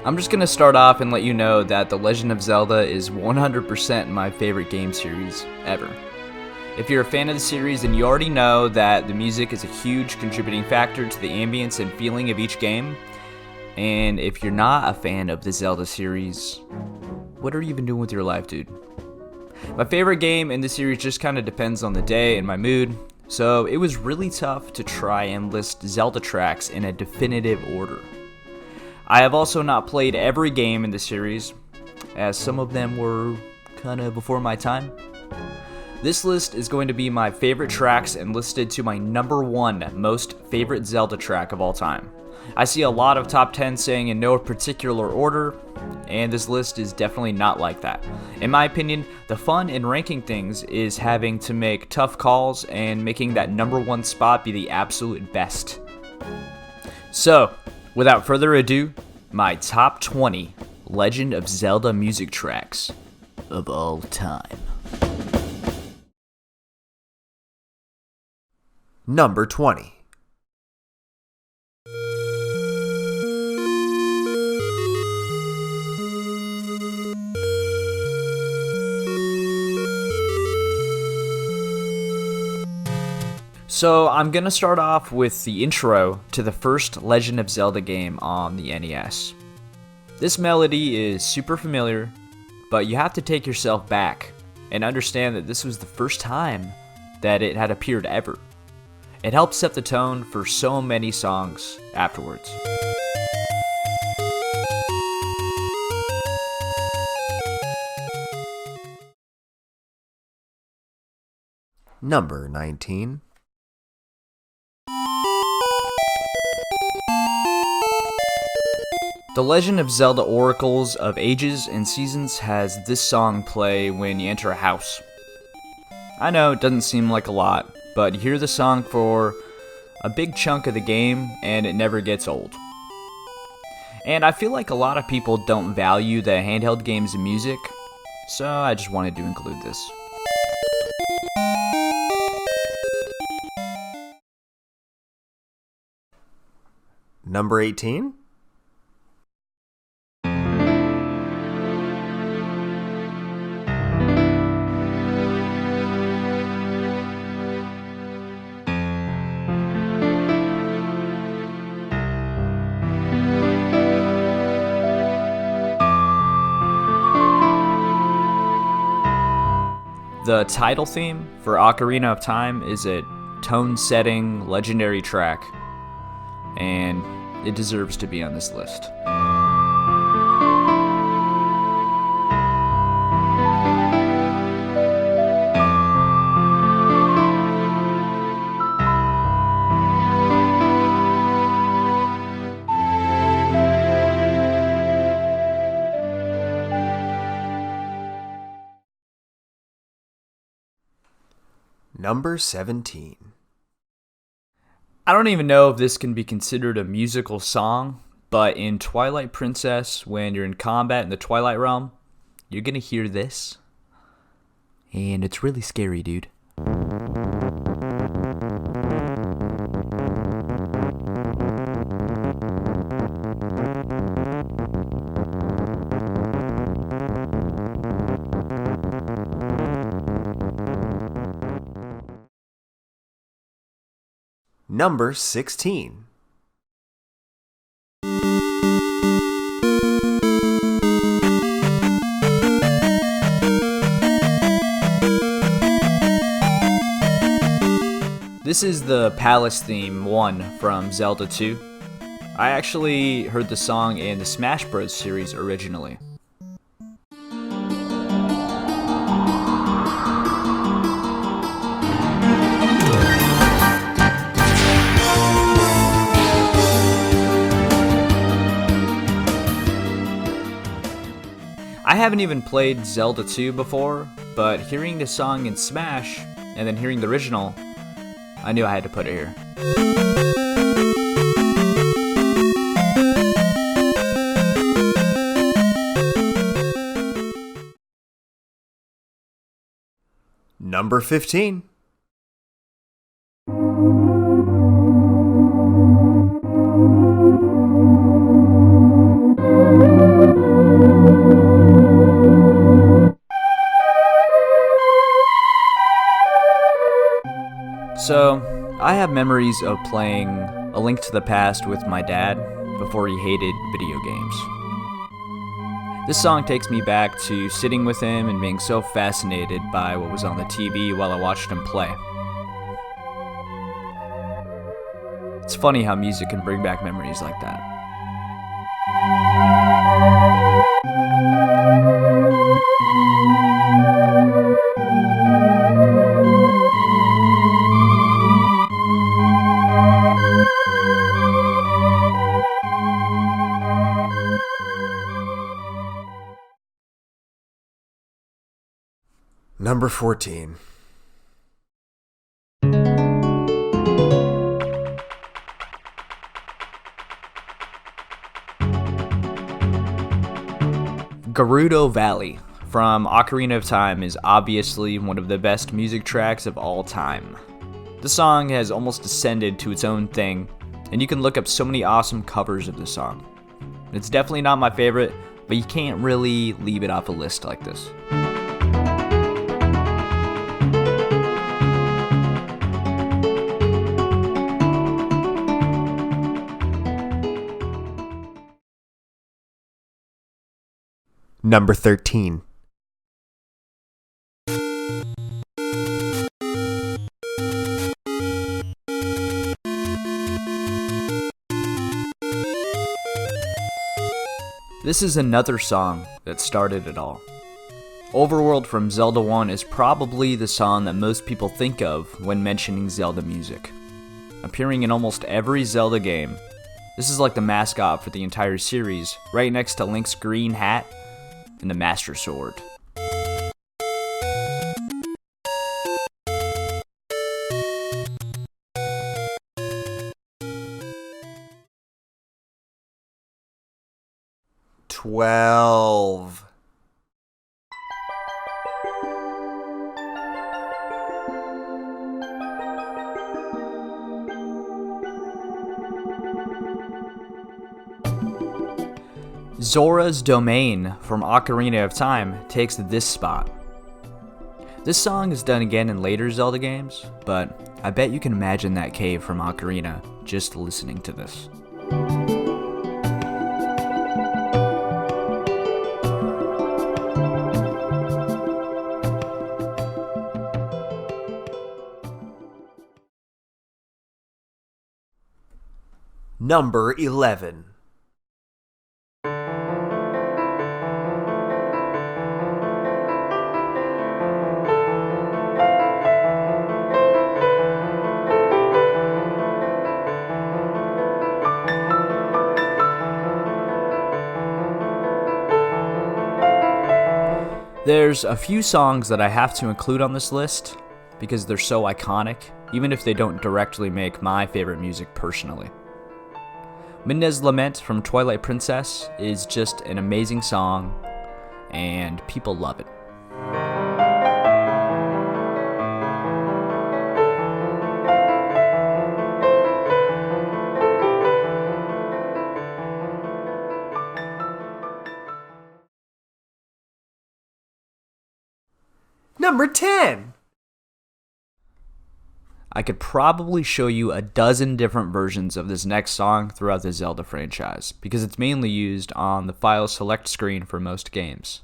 I'm just gonna start off and let you know that The Legend of Zelda is 100% my favorite game series ever. If you're a fan of the series, then you already know that the music is a huge contributing factor to the ambience and feeling of each game. And if you're not a fan of the Zelda series, what are you even doing with your life, dude? My favorite game in the series just kind of depends on the day and my mood, so it was really tough to try and list Zelda tracks in a definitive order. I have also not played every game in the series, as some of them were kind of before my time. This list is going to be my favorite tracks and listed to my number one most favorite Zelda track of all time. I see a lot of top 10 saying in no particular order, and this list is definitely not like that. In my opinion, the fun in ranking things is having to make tough calls and making that number one spot be the absolute best. So, without further ado, my top 20 Legend of Zelda music tracks of all time. Number 20. So I'm gonna start off with the intro to the first Legend of Zelda game on the NES. This melody is super familiar, but you have to take yourself back and understand that this was the first time that it had appeared ever. It helps set the tone for so many songs afterwards. Number 19. The Legend of Zelda Oracles of Ages and Seasons has this song play when you enter a house. I know it doesn't seem like a lot, but you hear the song for a big chunk of the game and it never gets old. And I feel like a lot of people don't value the handheld games and music, so I just wanted to include this. Number 18. The title theme for Ocarina of Time is a tone-setting, legendary track, and it deserves to be on this list. Number 17. I don't even know if this can be considered a musical song, but in Twilight Princess, when you're in combat in the Twilight Realm, you're gonna hear this, and it's really scary, dude. Number 16. This is the Palace Theme 1 from Zelda 2. I actually heard the song in the Smash Bros. Series originally. I haven't even played Zelda 2 before, but hearing this song in Smash, and then hearing the original, I knew I had to put it here. Number 15. So, I have memories of playing A Link to the Past with my dad before he hated video games. This song takes me back to sitting with him and being so fascinated by what was on the TV while I watched him play. It's funny how music can bring back memories like that. Number 14. Gerudo Valley from Ocarina of Time is obviously one of the best music tracks of all time. The song has almost ascended to its own thing, and you can look up so many awesome covers of the song. It's definitely not my favorite, but you can't really leave it off a list like this. Number 13. This is another song that started it all. Overworld from Zelda 1 is probably the song that most people think of when mentioning Zelda music. Appearing in almost every Zelda game, this is like the mascot for the entire series, right next to Link's green hat and the Master Sword. Twelve. Zora's Domain from Ocarina of Time takes this spot. This song is done again in later Zelda games, but I bet you can imagine that cave from Ocarina just listening to this. Number 11. There's a few songs that I have to include on this list because they're so iconic, even if they don't directly make my favorite music personally. Midna's Lament from Twilight Princess is just an amazing song, and people love it. Number 10. I could probably show you a dozen different versions of this next song throughout the Zelda franchise, because it's mainly used on the file select screen for most games.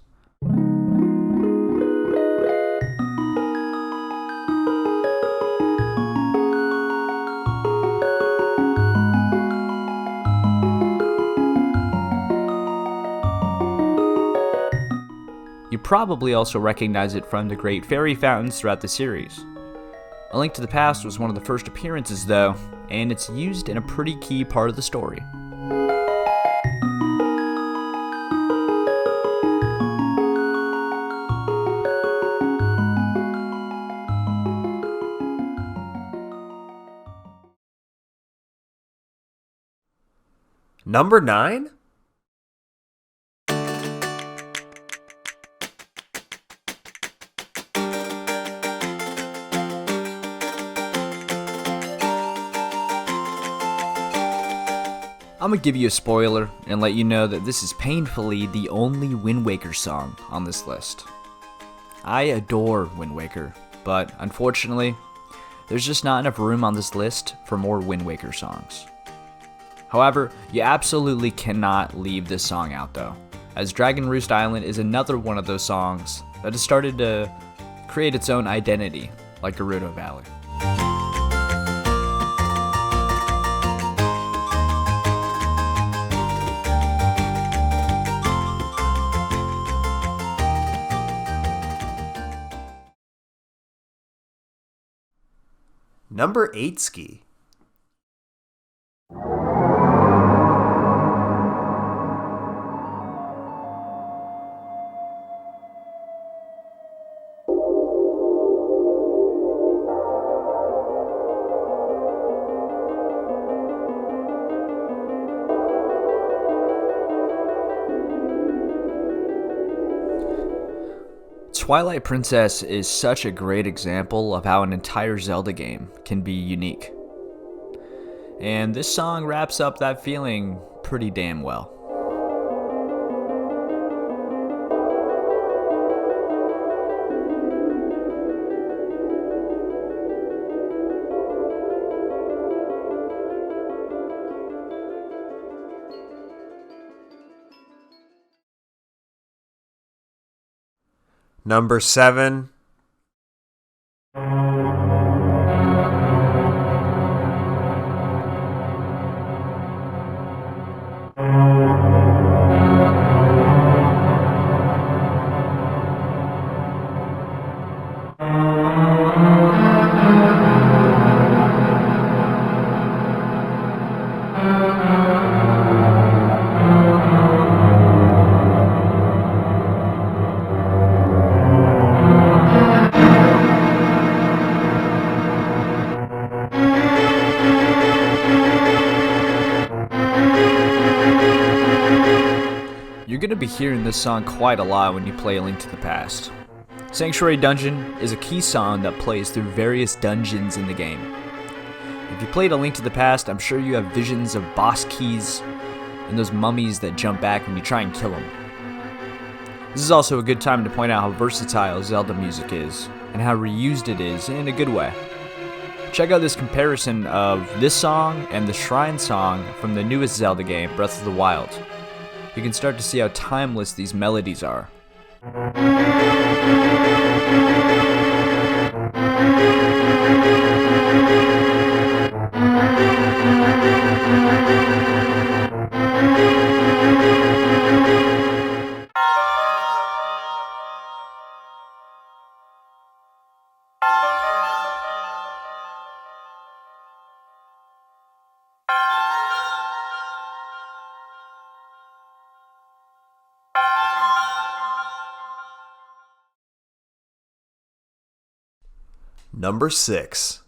You probably also recognize it from the great fairy fountains throughout the series. A Link to the Past was one of the first appearances though, and it's used in a pretty key part of the story. Number 9. I'm gonna give you a spoiler and let you know that this is painfully the only Wind Waker song on this list. I adore Wind Waker, but unfortunately, There's just not enough room on this list for more Wind Waker songs. However, you absolutely cannot leave this song out though, as Dragon Roost Island is another one of those songs that has started to create its own identity, like Gerudo Valley. Number 8 ski. Twilight Princess is such a great example of how an entire Zelda game can be unique. And this song wraps up that feeling pretty damn well. Number 7. You're going to be hearing this song quite a lot when you play A Link to the Past. Sanctuary Dungeon is a key song that plays through various dungeons in the game. If you played A Link to the Past, I'm sure you have visions of boss keys and those mummies that jump back when you try and kill them. This is also a good time to point out how versatile Zelda music is and how reused it is in a good way. Check out this comparison of this song and the Shrine song from the newest Zelda game, Breath of the Wild. You can start to see how timeless these melodies are. Number 6.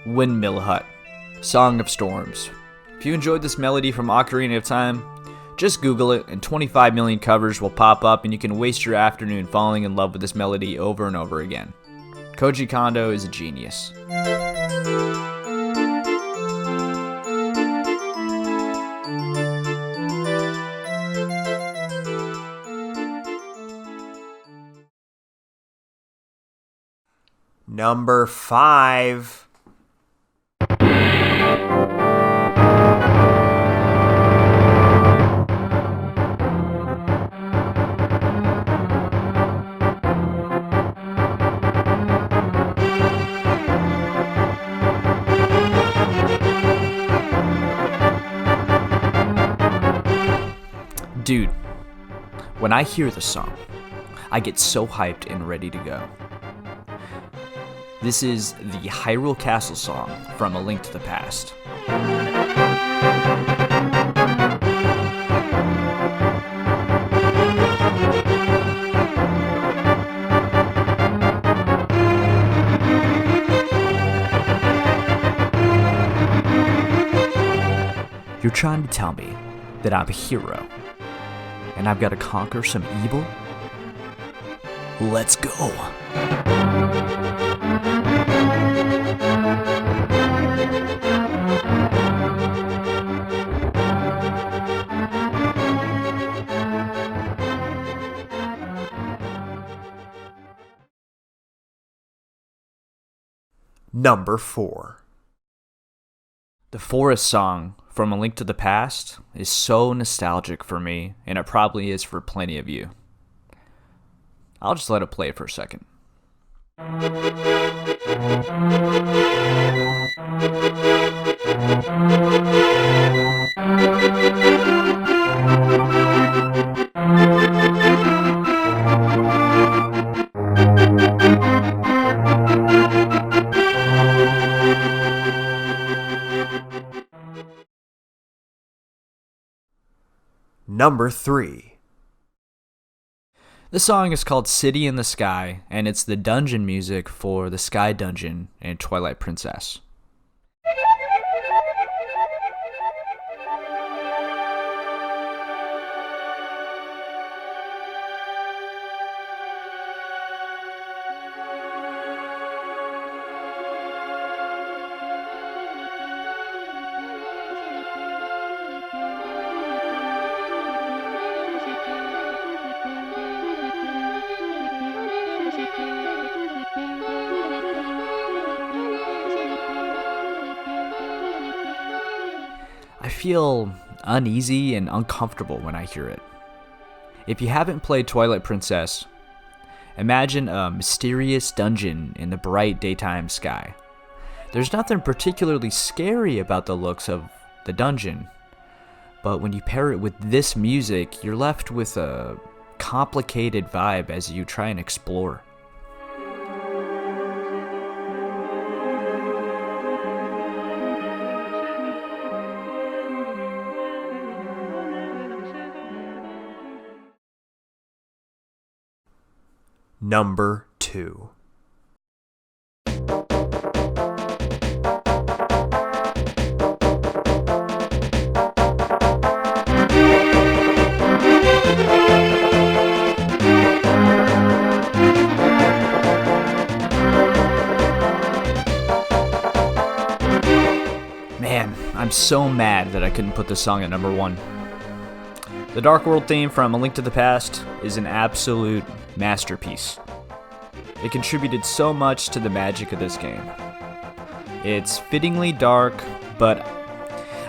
Windmill Hut, Song of Storms. If you enjoyed this melody from Ocarina of Time, just Google it and 25 million covers will pop up and you can waste your afternoon falling in love with this melody over and over again. Koji Kondo is a genius. Number 5. Dude, when I hear the song, I get so hyped and ready to go. This is the Hyrule Castle song from A Link to the Past. You're trying to tell me that I'm a hero and I've got to conquer some evil? Let's go. Number 4. The Forest song from A Link to the Past is so nostalgic for me, and it probably is for plenty of you. I'll just let it play for a second. Number 3. The song is called City in the Sky, and it's the dungeon music for the Sky Dungeon in Twilight Princess. I feel uneasy and uncomfortable when I hear it. If you haven't played Twilight Princess, imagine a mysterious dungeon in the bright daytime sky. There's nothing particularly scary about the looks of the dungeon, but when you pair it with this music, you're left with a complicated vibe as you try and explore. Number 2. Man, I'm so mad that I couldn't put this song at number 1. The Dark World theme from A Link to the Past is an absolute masterpiece. It contributed so much to the magic of this game. It's fittingly dark, but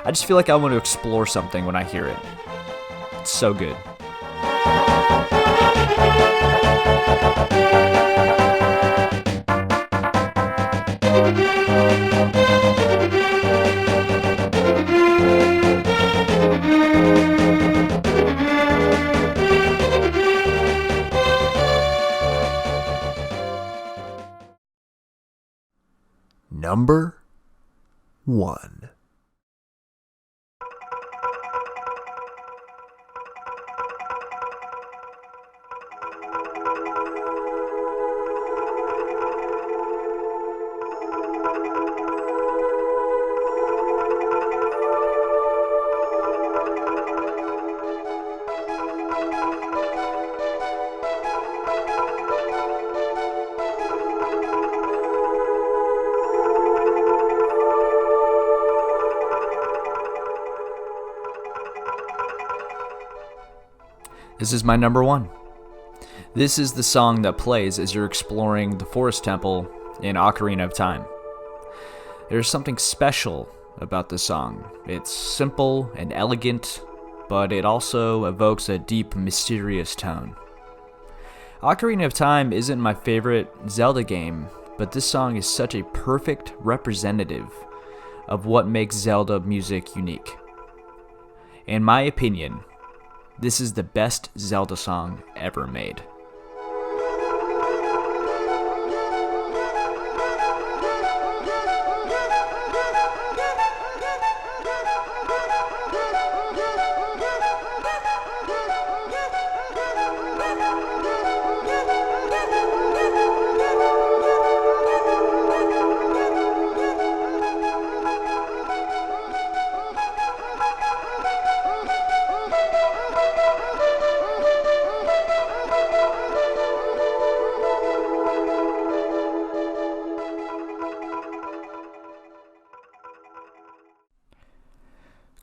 I just feel like I want to explore something when I hear it. It's so good. Number 1. This is my number 1. This is the song that plays as you're exploring the Forest Temple in Ocarina of Time. There's something special about this song. It's simple and elegant, but it also evokes a deep, mysterious tone. Ocarina of Time isn't my favorite Zelda game, but this song is such a perfect representative of what makes Zelda music unique. In my opinion, this is the best Zelda song ever made.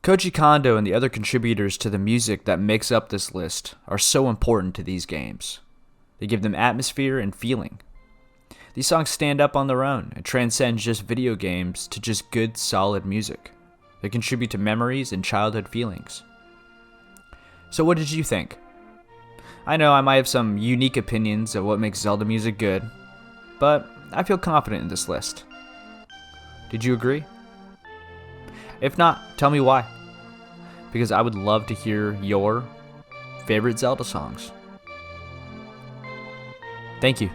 Koji Kondo and the other contributors to the music that makes up this list are so important to these games. They give them atmosphere and feeling. These songs stand up on their own and transcend just video games to just good, solid music. They contribute to memories and childhood feelings. So what did you think? I know I might have some unique opinions of what makes Zelda music good, but I feel confident in this list. Did you agree? If not, tell me why. Because I would love to hear your favorite Zelda songs. Thank you.